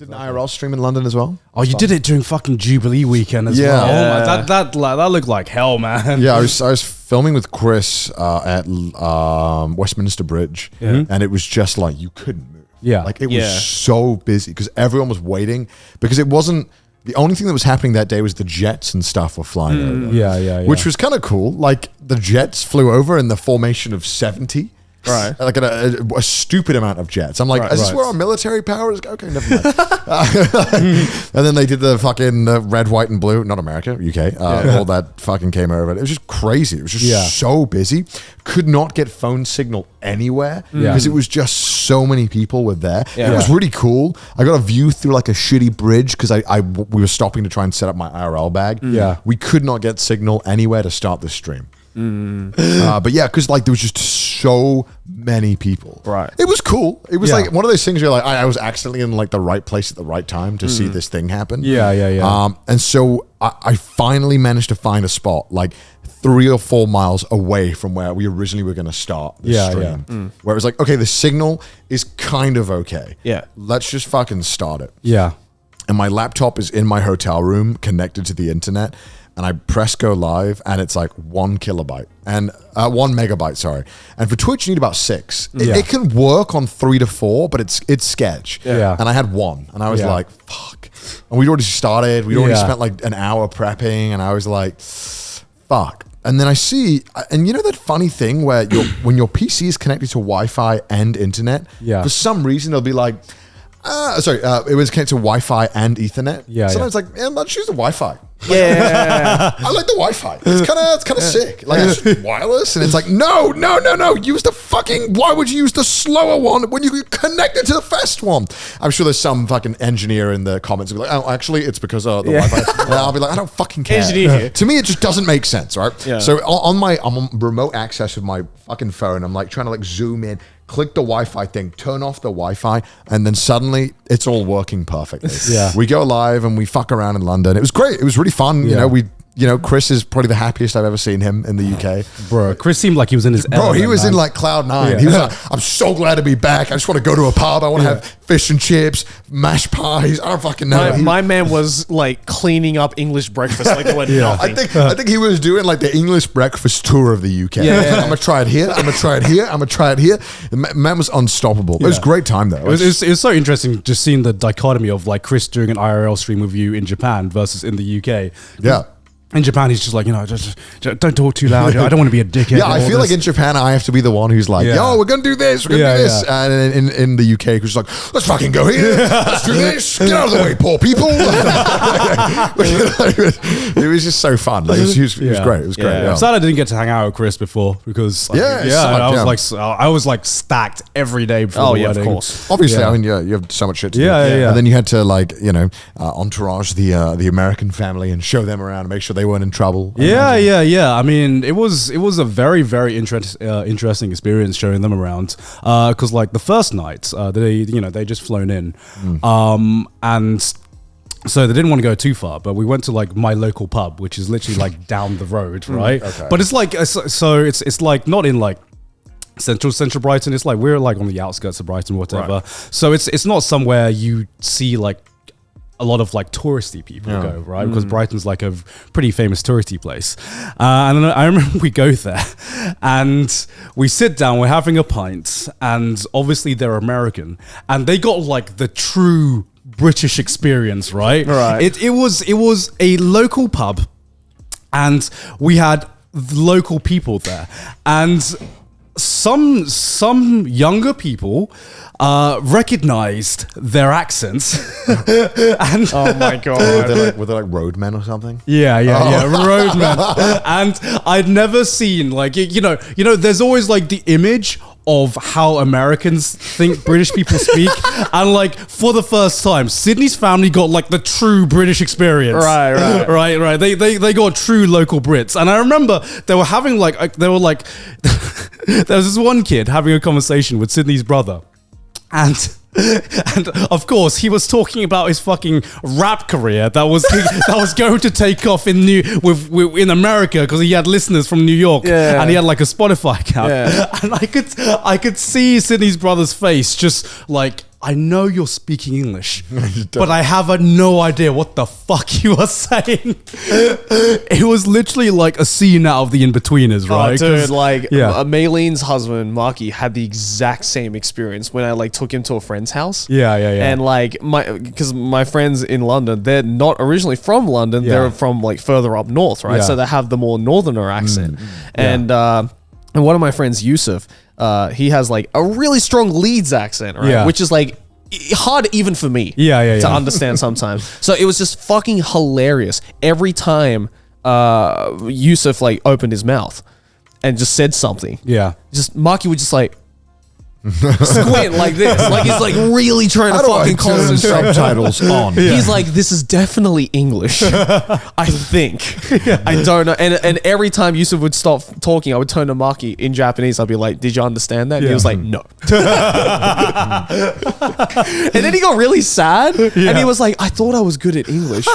Did an IRL stream in London as well? Oh, you did it during fucking Jubilee weekend as well. Oh my, that looked like hell, man. Yeah, I was filming with Chris at Westminster Bridge, and it was just like you couldn't move. Yeah, like it was so busy because everyone was waiting because it wasn't. The only thing that was happening that day was the jets and stuff were flying over. Yeah. Which was kind of cool. Like the jets flew over in the formation of 70. Right. Like a stupid amount of jets. I'm like, is this where our military powers go? Okay, never mind. And then they did the fucking red, white, and blue. Not America, UK. All that fucking came over. It was just crazy. It was just so busy. Could not get phone signal anywhere because it was just so many people were there. It was really cool. I got a view through like a shitty bridge because we were stopping to try and set up my IRL bag. Yeah. We could not get signal anywhere to start the stream. But yeah, because like there was just so many people. Right. It was cool. It was like one of those things where like I was accidentally in like the right place at the right time to see this thing happen. Yeah. And so I finally managed to find a spot like 3 or 4 miles away from where we originally were going to start the stream. Where it was like, okay, the signal is kind of okay. Yeah. Let's just fucking start it. Yeah. And my laptop is in my hotel room connected to the internet. And I press go live and it's like 1 kilobyte and 1 megabyte, sorry. And for Twitch, you need about 6. It can work on 3 to 4, but it's sketch. Yeah. And I had 1 and I was like, fuck. And we'd already started. We'd already spent like an hour prepping and I was like, fuck. And then I see, and you know that funny thing where when your PC is connected to Wi-Fi and internet, for some reason it'll be like, it was connected to Wi-Fi and Ethernet. Sometimes like, let's choose the Wi-Fi. Yeah. I like the Wi-Fi. It's kind of sick. Like it's wireless, and it's like, no. Use the fucking. Why would you use the slower one when you can connect it to the fast one? I'm sure there's some fucking engineer in the comments who'll be like, oh, actually, it's because of the Wi-Fi. And I'll be like, I don't fucking care. To me, it just doesn't make sense, right? Yeah. So I'm on remote access with my fucking phone. I'm like trying to like zoom in. Click the Wi-Fi thing, turn off the Wi-Fi, and then suddenly it's all working perfectly. We go live and we fuck around in London. It was great. It was really fun. You know, Chris is probably the happiest I've ever seen him in the UK. Bro, Chris seemed like he was in his element, he was in like cloud 9. He was like, I'm so glad to be back. I just want to go to a pub. I want to have fish and chips, mashed pies. I don't fucking know. My man was like cleaning up English breakfast like it went nothing. I think he was doing like the English breakfast tour of the UK. I'm going to try it here. I'm going to try it here. I'm going to try it here. The man was unstoppable. It was a great time though. It was so interesting just seeing the dichotomy of like Chris doing an IRL stream with you in Japan versus in the UK. Yeah. In Japan, he's just like, just don't talk too loud. I don't want to be a dickhead. Yeah, I feel like in Japan, I have to be the one who's like, yo, we're going to do this. We're going to do this. And in the UK, who's like, let's fucking go here. Let's do this. Get out of the way, poor people. It was just so fun. Like, it was great. It was great. I'm sad I didn't get to hang out with Chris before because I was like stacked every day before the wedding. Of course. Obviously, I mean, you have so much shit to do. And then you had to like, entourage the American family and show them around and make sure they weren't in trouble. I mean, it was a very, very interesting experience showing them around. Because like the first night, they just flown in, and so they didn't want to go too far, but we went to like my local pub, which is literally like down the road, right? Okay. But it's like it's like not in like central Brighton. It's like we're like on the outskirts of Brighton, whatever. Right. So it's not somewhere you see like a lot of like touristy people go, right? Because Brighton's like a pretty famous touristy place. And then I remember we go there and we sit down, we're having a pint, and obviously they're American and they got like the true British experience, right? It was a local pub and we had local people there, and some younger people recognized their accents. And oh my god, were they like roadmen or something? Yeah, roadmen. And I'd never seen like there's always like the image of how Americans think British people speak, and like for the first time, Sydney's family got like the true British experience. Right. They got true local Brits, and I remember they were having like there was this one kid having a conversation with Sydney's brother, and of course he was talking about his fucking rap career that was going to take off in America because he had listeners from New York, and he had like a Spotify account, and I could see Sydney's brother's face just like I know you're speaking English, but I have no idea what the fuck you are saying. It was literally like a scene out of The In-Betweeners, right? Oh, dude, like yeah. Maylene's husband, Marky, had the exact same experience when I like took him to a friend's house. Yeah. And like because my friends in London, they're not originally from London. Yeah. They're from like further up north, right? Yeah. So they have the more northerner accent. And one of my friends, Yusuf, he has like a really strong Leeds accent, right? Yeah. Which is like hard even for me to understand sometimes. So it was just fucking hilarious every time Yusuf like opened his mouth and just said something. Yeah. Just Marky would just like squint like this, like he's like really trying to fucking turn concentrate. subtitles on. He's like, this is definitely English. I think. I don't know. And every time Yusuf would stop talking, I would turn to Marky in Japanese. I'd be like, did you understand that? And he was like, no. And then he got really sad. And he was like, I thought I was good at English,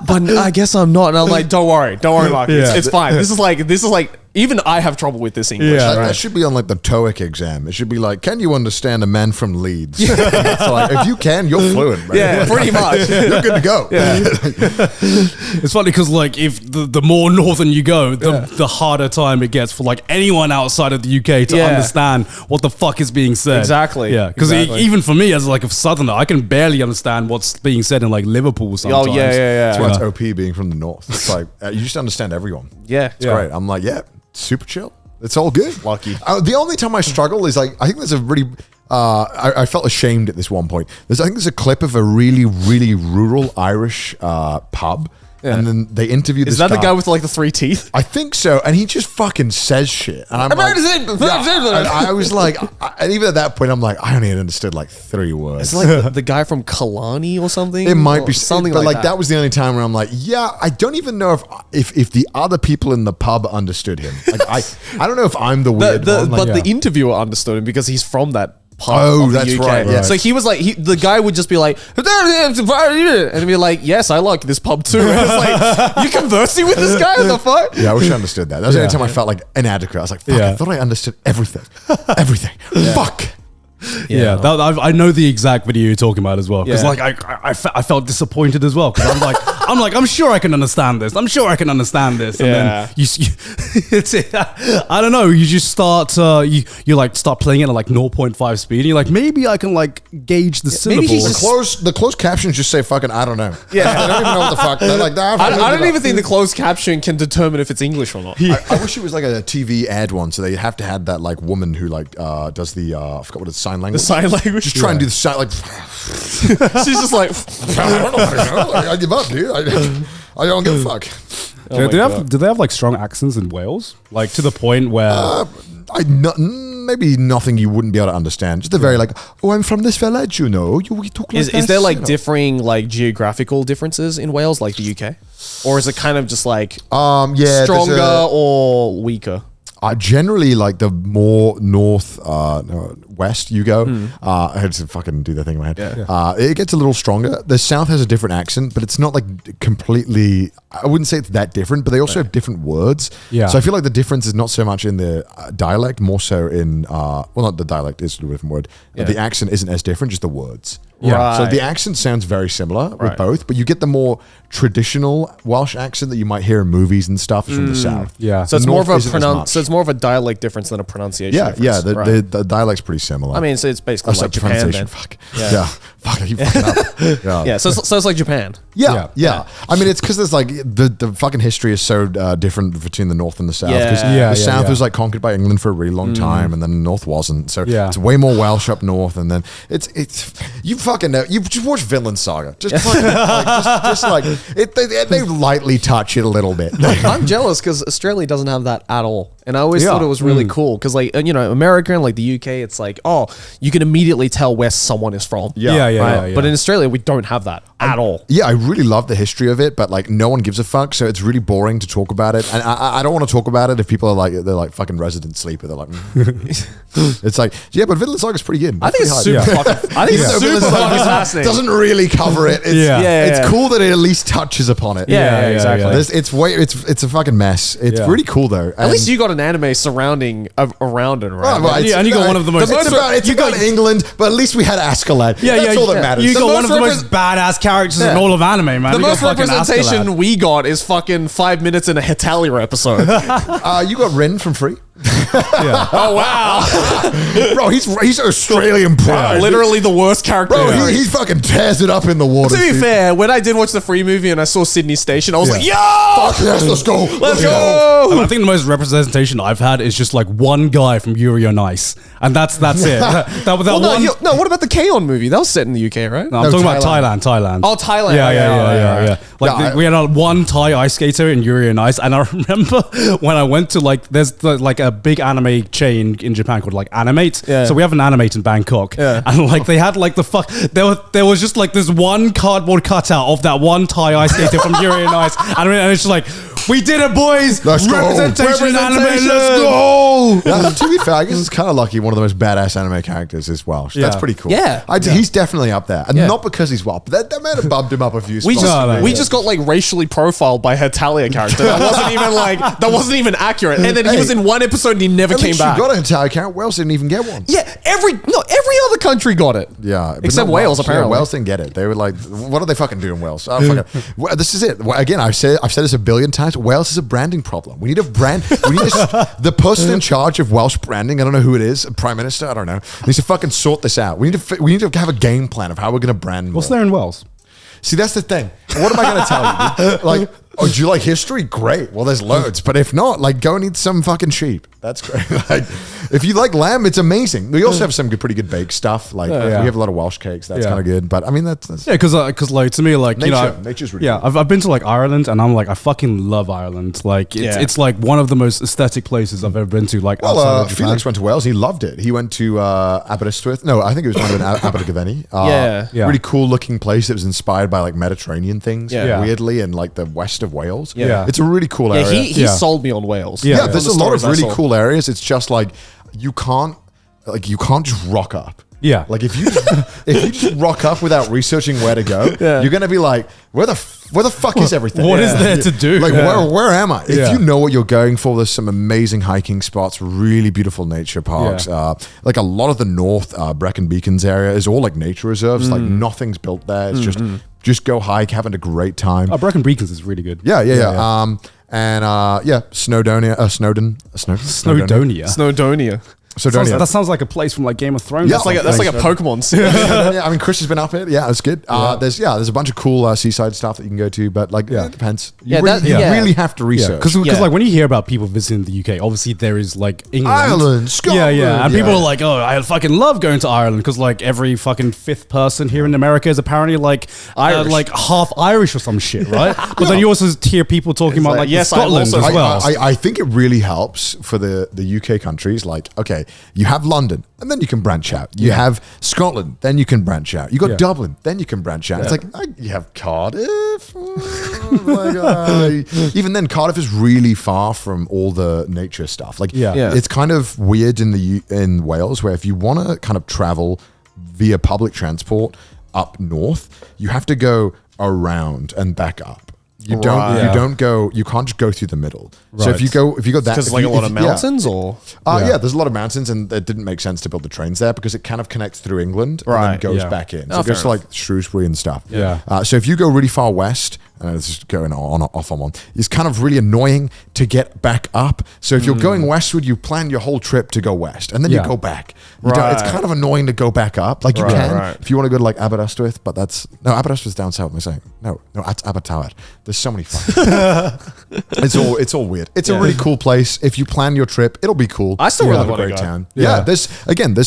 but I guess I'm not. And I'm like, don't worry, Marky. It's fine. This is like even I have trouble with this English. Yeah. That should be on like the TOEIC exam. It should be like, can you understand a man from Leeds? So like, if you can, you're fluent, man. Yeah, pretty much. You're good to go. Yeah. It's funny because like if the more northern you go, the harder time it gets for like anyone outside of the UK to understand what the fuck is being said. Exactly. Yeah, because Exactly. even for me as like a southerner, I can barely understand what's being said in like Liverpool sometimes. Oh, yeah. That's why it's OP being from the north. It's like, you just understand everyone. Yeah. It's great. I'm like, yeah, super chill. It's all good. Lucky. The only time I struggle is like, I think there's a really, I felt ashamed at this one point. I think there's a clip of a really, really rural Irish pub. Yeah. And then they interviewed this Is that the guy with like the 3 teeth? I think so. And he just fucking says shit. And I'm like, and I was like, and even at that point, I'm like, I only understood like 3 words. It's like the guy from Kalani or something. It might Or be something but like that was the only time where I'm like, yeah, I don't even know if the other people in the pub understood him. Like I don't know if I'm the weird one. Like, But the interviewer understood him because he's from that pub. Oh, of the that's UK. right, right. So he was like, the guy would just be like, and be like, yes, I like this pub too. And it's like, you conversing with this guy? What the fuck? yeah, I wish I understood that. That was the only time I felt like inadequate. I was like, fuck, I thought I understood everything. Everything. Fuck. Yeah, I know the exact video you're talking about as well. Because Yeah. like I felt disappointed as well. Because I'm sure I can understand this. And then you it's I don't know. You just start you like start playing it at like 0.5 speed. And you're like, maybe I can like gauge the maybe syllables. he's The closed captions just say fucking I don't know. Yeah. I don't even know what the fuck. They're like, I don't even think the closed caption can determine if it's English or not. I wish it was like a TV ad one, so they have to have that like woman who like does the I forgot what it's sign language. The sign language. Just try and do the sign like. She's just like, I don't know what to know. I give up, dude. I don't give a fuck. Do they have like strong accents in Wales? Like to the point where Maybe nothing you wouldn't be able to understand. Just a very like, oh, I'm from this village, you know. We talk like is there this, like you know. differing like geographical differences in Wales, like the UK, or is it kind of just like Yeah, there's stronger or weaker? Generally, like the more north west you go, I had to fucking do that thing in my head. It gets a little stronger. The south has a different accent, but it's not like completely. I wouldn't say it's that different, but they also have different words. Yeah. So I feel like the difference is not so much in the dialect, more so in well, not the dialect is a different word. But the accent isn't as different, just the words. Yeah. So Right. the accent sounds very similar with Right. both, but you get the more traditional Welsh accent that you might hear in movies and stuff is from the south. Yeah. So it's The more of north a isn't as much. so it's more of a dialect difference than a pronunciation. Yeah, difference. yeah. Right. The dialect's pretty similar. I mean, so it's basically Oh, like so Japan pronunciation. then. Fuck. Yeah. Yeah. Fuck. You fucking up. Yeah. Yeah, so it's like Japan. Yeah. I mean, it's because there's like the fucking history is so different between the north and the south. Because Yeah. the south was like conquered by England for a really long time, and then the north wasn't. So Yeah. it's way more Welsh up north, and then it's you fucking know. You just watch Vinland Saga. Just fucking just like they lightly touch it a little bit. I'm jealous because Australia doesn't have that at all, and I always Yeah. thought it was really cool because, like, you know, America and like the UK, it's like, oh, you can immediately tell where someone is from. Yeah. Right? But in Australia, we don't have that. at all. Yeah, I really love the history of it, but like no one gives a fuck, so it's really boring to talk about it. And I don't want to talk about it if people are like, they're like fucking resident sleeper. They're like, it's like, yeah, but Vinland Saga is pretty good. I think it's super fucking. I think it's super fucking fascinating. Doesn't really cover it. It's, it's cool that it at least touches upon it. Yeah, exactly. It's a fucking mess. It's really cool though. At least you got an anime surrounding around it, right? Right, and you got one of the most. It's about England, but at least we had Askeladd. That's all that matters. You got one of the most badass characters in all of anime, man. The most representation we got is fucking 5 minutes in a Hetalia episode. You got Rin from Free. Oh wow, bro, he's Australian pride. Literally the worst character. Bro, he fucking tears it up in the water. To be fair, when I did watch the Free movie and I saw Sydney Station, I was like, yo, fuck yes, let's go, let's go. I think the most representation I've had is just like one guy from Yuri on Ice, and that's it. No, what about the K-On movie? That was set in the UK, right? No, I'm talking about Thailand. Oh, Thailand. Yeah. Like we had one Thai ice skater in Yuri on Ice, and I remember when I went to like there's like a big anime chain in Japan called like Animate. Yeah. So we have an Animate in Bangkok, and like they had like there was just like this one cardboard cutout of that one Thai ice skater from Yuri on Ice, and it's just like, we did it, boys. Let's Representation in anime. Let's go. To be fair, I guess it's kind of lucky. One of the most badass anime characters is Welsh. That's pretty cool. Yeah. He's definitely up there, and not because he's Welsh. But that might have bumped him up a few. We just got like racially profiled by her Talia character. That wasn't even accurate. And then he was in one episode and he never came back. You got an Italian character. Wales didn't even get one. Yeah, every other country got it. Yeah, except Wales. Apparently, Wales didn't get it. They were like, "What are they fucking doing, Wales?" Well, this is it. Again, I've said this a billion times. Wales is a branding problem. We need a brand. We need the person in charge of Welsh branding. I don't know who it is. Prime Minister. I don't know. Needs to fucking sort this out. We need to have a game plan of how we're going to brand. What's there in Wales? See, that's the thing. What am I going to tell you? Like, oh, do you like history? Great. Well, there's loads. But if not, like, go and eat some fucking sheep. That's great. Like, if you like lamb, it's amazing. We also have some pretty good baked stuff. Like, we have a lot of Welsh cakes. That's kind of good. But I mean, that's because like to me, like nature's really good. I've been to like Ireland, and I'm like, I fucking love Ireland. Like, it's like one of the most aesthetic places I've ever been to. Like, Felix went to Wales. He loved it. He went to Aberystwyth. No, I think it was one of Abergavenny. Really cool looking place. It was inspired by like Mediterranean things. Weirdly, in like the west of Wales. It's a really cool area. He sold me on Wales. Yeah, there's a lot of really cool areas. It's just like you can't just rock up. Yeah, like if you just rock up without researching where to go, you're gonna be like, where the fuck is everything? What is there to do? Like where am I? If you know what you're going for, there's some amazing hiking spots, really beautiful nature parks. Like a lot of the north Brecon Beacons area is all like nature reserves. Like nothing's built there. It's just go hike, having a great time. Brecon Beacons is really good. Yeah. Snowdonia. That sounds like a place from like Game of Thrones. Yeah, that's like a Pokemon. Yeah, I mean, Chris has been up it. Yeah, it's good. There's a bunch of cool seaside stuff that you can go to, but like it depends. You really have to research. Because like when you hear about people visiting the UK, obviously there is like England, Ireland, Scotland. And people are like, oh, I fucking love going to Ireland because like every fucking fifth person here in America is apparently like like half Irish or some shit, right? But then you also hear people talking about like Scotland as well. I think it really helps for the UK countries. Like, okay, you have London, and then you can branch out. You have Scotland, then you can branch out. You got Dublin, then you can branch out. It's like you have Cardiff. Even then, Cardiff is really far from all the nature stuff. Like, it's kind of weird in Wales, where if you want to kind of travel via public transport up north, you have to go around and back up. You can't just go through the middle. Right. So if you go that, because like a lot of mountains there's a lot of mountains, and it didn't make sense to build the trains there because it kind of connects through England and then goes back in. So it goes to like Shrewsbury and stuff. So if you go really far west, it's just going off on one. It's kind of really annoying to get back up. So if you're going westward, you plan your whole trip to go west, and then you go back. It's kind of annoying to go back up. Like you can if you want to go to like Aberystwyth, but Aberystwyth's down south. Am I saying no? That's Abertawe. There's so many fucking. It's all weird. It's a really cool place. If you plan your trip, it'll be cool. I still really want to go. Town. Yeah, there's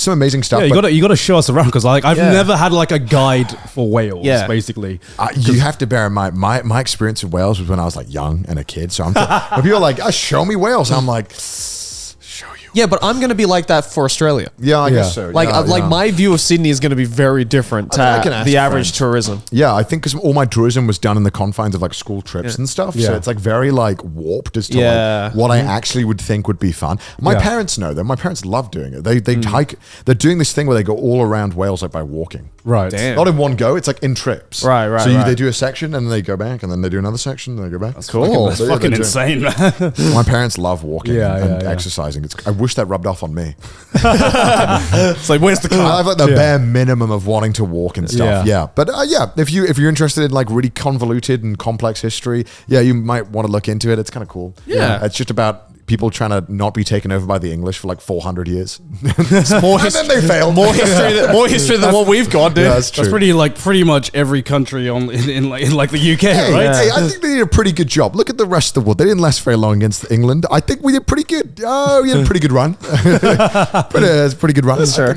some amazing stuff. Yeah, you got to show us around because like I've never had like a guide for Wales. Basically, you have to bear in mind my experience of Wales was when I was like young and a kid. So when people are like, show me Wales, I'm like, show you Yeah, but I'm going to be like that for Australia. Yeah, I guess so. Like, yeah. my view of Sydney is going to be very different to the average tourism. Yeah, I think because all my tourism was done in the confines of like school trips and stuff, so it's like very like warped as to like what I actually would think would be fun. My parents know though. My parents love doing it. They hike. They're doing this thing where they go all around Wales like by walking. Right. Damn. Not in one go. It's like in trips. Right. So they do a section and then they go back and then they do another section and they go back. That's cool. That's fucking insane, man. My parents love walking and exercising. I wish that rubbed off on me. It's like, where's the car? I have like the bare minimum of wanting to walk and stuff. Yeah. But if you're interested in like really convoluted and complex history, you might want to look into it. It's kind of cool. Yeah. It's just about people trying to not be taken over by the English for like 400 years. More and then they failed. More history than what we've got, dude. Yeah, that's true. That's pretty much every country in like the UK, right? Hey, I think they did a pretty good job. Look at the rest of the world. They didn't last very long against England. I think we did pretty good. Oh, we had a pretty good run. It's a pretty good run. That's true.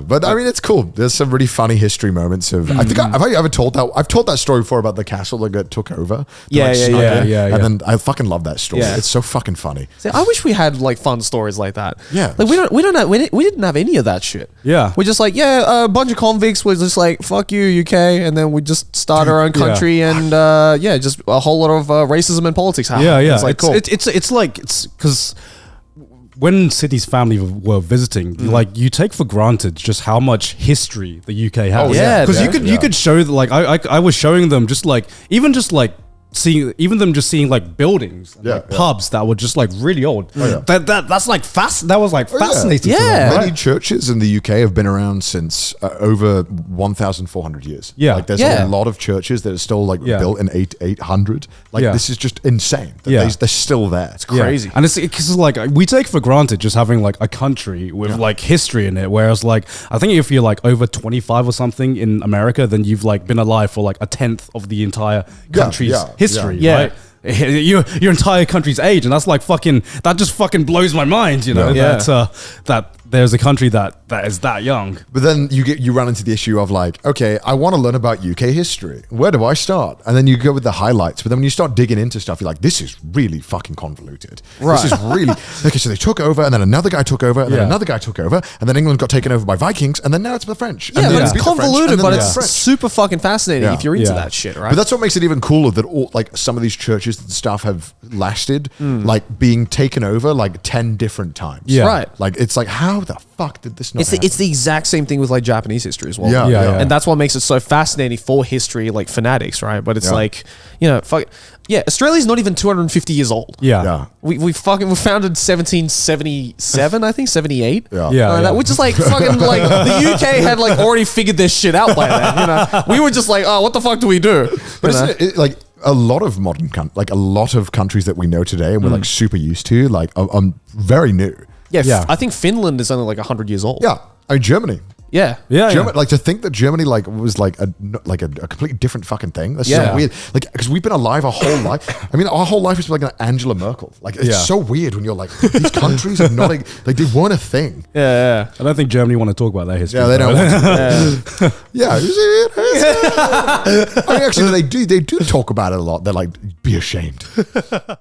But I mean, it's cool. There's some really funny history moments of. I think have I ever told that? I've told that story before about the castle that got took over. Yeah. And then I fucking love that story. Yeah. It's so fucking funny. See, I wish we had like fun stories like that. Yeah. Like we didn't have any of that shit. Yeah. We're just like, a bunch of convicts was just like, fuck you, UK, and then we just start our own country and just a whole lot of racism and politics happen. Yeah. It's like cool. It's because when Sydney's family were visiting, like you take for granted just how much history the UK has. Oh, yeah. Because you could show like I was showing them just like seeing like buildings and pubs that were just like really old. That's like that was like fascinating to them, right? Many churches in the UK have been around since over 1,400 years. Like there's a lot of churches that are still like built in 800. Like this is just insane. They're still there. It's crazy. And it's like we take for granted just having like a country with like history in it, whereas like I think if you're like over 25 or something in America, then you've like been alive for like a tenth of the entire country's history, right? Your entire country's age, and that's like that just fucking blows my mind, that there's a country that is that young. But then you run into the issue of like, okay, I want to learn about UK history. Where do I start? And then you go with the highlights. But then when you start digging into stuff, you're like, this is really fucking convoluted. Right. This is really okay. So they took over, and then another guy took over, and then another guy took over, and then England got taken over by Vikings, and then now it's the French. Yeah, and but it's convoluted, but it's super fucking fascinating if you're into that shit, right? But that's what makes it even cooler that all like some of these churches and stuff have lasted, like being taken over like 10 different times. Yeah. Right. Like it's like, how the fuck did this not happen? It's the exact same thing with like Japanese history as well. Yeah. And that's what makes it so fascinating for history like fanatics, right? But it's like, Australia's not even 250 years old. Yeah. We founded 1777, I think, 78. Which is like fucking like the UK had like already figured this shit out by then. We were just like, oh, what the fuck do we do? But isn't it like a lot of a lot of countries that we know today and we're like super used to, like are very new. Yeah. I think Finland is only like 100 years old. Yeah. I mean, Germany. Yeah. Germany, like to think that Germany like was like a completely different fucking thing. That's so weird. Like because we've been alive our whole life. I mean, our whole life has been like an Angela Merkel. Like it's so weird when you're like these countries are not like they weren't a thing. Yeah. I don't think Germany want to talk about their history. Yeah, they don't. I mean, actually, they do talk about it a lot. They're like, be ashamed.